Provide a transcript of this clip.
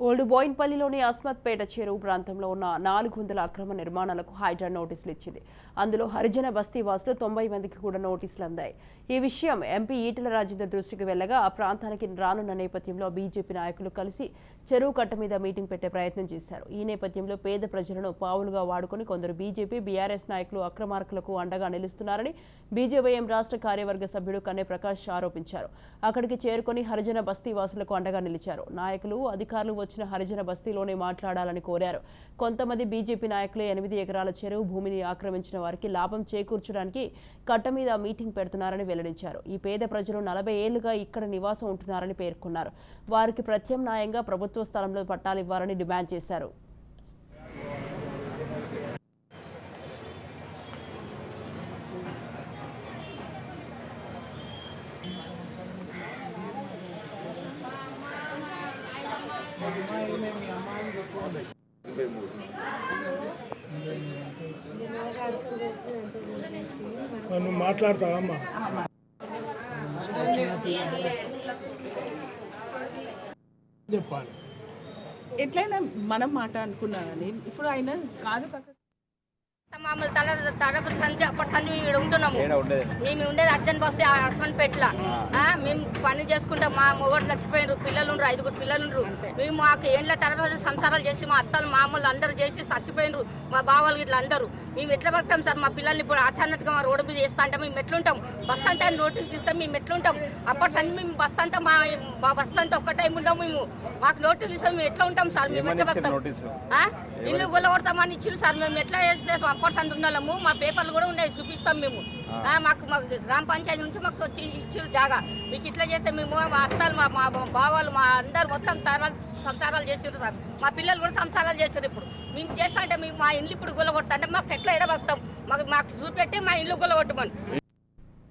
Old బోయిన్పల్లిలోని అస్మత్పేట చెరువు ప్రాంతంలో ఉన్న 400 అక్రమ నిర్మాణాలకు హైడ్రా నోటీసులు ఇచ్చింది. అందులో హరిజన బస్తీ వాసులు 90 మందికి కూడా నోటీసులు అందాయి. ఈ విషయం ఎంపీ ఈటెల రాజేందర్ దృష్టికి వెళ్లగా ఆ ప్రాంతానికి రానున్న నేపథ్యంలో బీజేపీ నాయకులు కలిసి చెరువు కట్ట మీద మీటింగ్ పెట్టే ప్రయత్నం చేశారు. ఈ నేపథ్యంలో పేద ప్రజలను పావులుగా వాడుకుని కొందరు బీజేపీ, బీఆర్ఎస్ నాయకులు అక్రమార్కులకు అండగా నిలుస్తున్నారని బీజేవైఎం రాష్ట్ర కార్యవర్గ సభ్యుడు కన్నె ప్రకాష్ ఆరోపించారు. అక్కడికి చేరుకుని హరిజన బస్తీ వాసులకు అండగా నిలిచారు. నాయకులు, అధికారులు వచ్చిన హరిజన బస్తీలోనే మాట్లాడాలని కోరారు. కొంతమంది బీజేపీ నాయకులు 8 ఎకరాల చెరువు భూమిని ఆక్రమించిన వారికి లాభం చేకూర్చడానికి కట్ట మీద మీటింగ్ పెడుతున్నారని వెల్లడించారు. ఈ పేద ప్రజలు 40 ఏళ్లుగా ఇక్కడ నివాసం ఉంటున్నారని పేర్కొన్నారు. వారికి ప్రత్యామ్నాయంగా ప్రభుత్వ స్థలంలో పట్టాలివ్వాలని డిమాండ్ చేశారు. నువ్వు మాట్లాడతావమ్మా? చెప్పాలి. ఎట్లయినా మనం మాట అనుకున్నానని ఇప్పుడు ఆయన కాదు మమ్మల్ని తరపు సంచి అప్పటి సంచి మేము ఇక్కడ ఉంటున్నాము. మేము ఉండేది అర్జెంట్ బస్తే హస్బెండ్పేటలో. మేము పని చేసుకుంటాం. మా మొగోడు చచ్చిపోయినారు, పిల్లలు ఉండరు, 5 పిల్లలు ఉండరు. మేము మాకు ఏండ్ల తర్వాత సంసారాలు చేసి మా అత్తలు మామూలు అందరూ చేసి చచ్చిపోయినారు. మా బావాళ్ళు ఇట్లా అందరూ. మేము ఎట్లా బతాం సార్? మా పిల్లల్ని ఇప్పుడు అచానక్గా మా రోడ్డు మీద వేస్తా అంటే మేము ఎట్లుంటాం? బస్ అంతా నోటీస్ ఇస్తాం, మేము ఎట్లుంటాం? అప్పటి సంచి మేము బస్ అంతా మా బస్ అంతా ఒక్క టైం ఉంటాం. మేము మాకు నోటీస్ ఇస్తాం, మేము ఎట్లా ఉంటాం సార్? మేము ఎట్లా బతాం? ఇల్లు గుల్లగొడతామని ఇచ్చారు సార్. మేము ఎట్లా చేస్తాం? అప్పటి సంత ఉన్నాము, మా పేపర్లు కూడా ఉన్నాయి, చూపిస్తాం మేము. మాకు గ్రామ పంచాయతీ నుంచి మాకు వచ్చి ఇచ్చారు జాగా. మీకు ఇట్లా చేస్తే మేము మా అత్తలు, మా బావాలు, మా అందరు మొత్తం సంసారాలు చేసారు సార్. మా పిల్లలు కూడా సంసారాలు చేస్తారు. ఇప్పుడు మేము చేస్తా అంటే మేము మా ఇల్లు ఇప్పుడు గుల్లగొడతా అంటే మాకు ఎట్లా ఎడబడతాం? మాకు చూపెట్టి మా ఇల్లు గుల్లగొట్టమని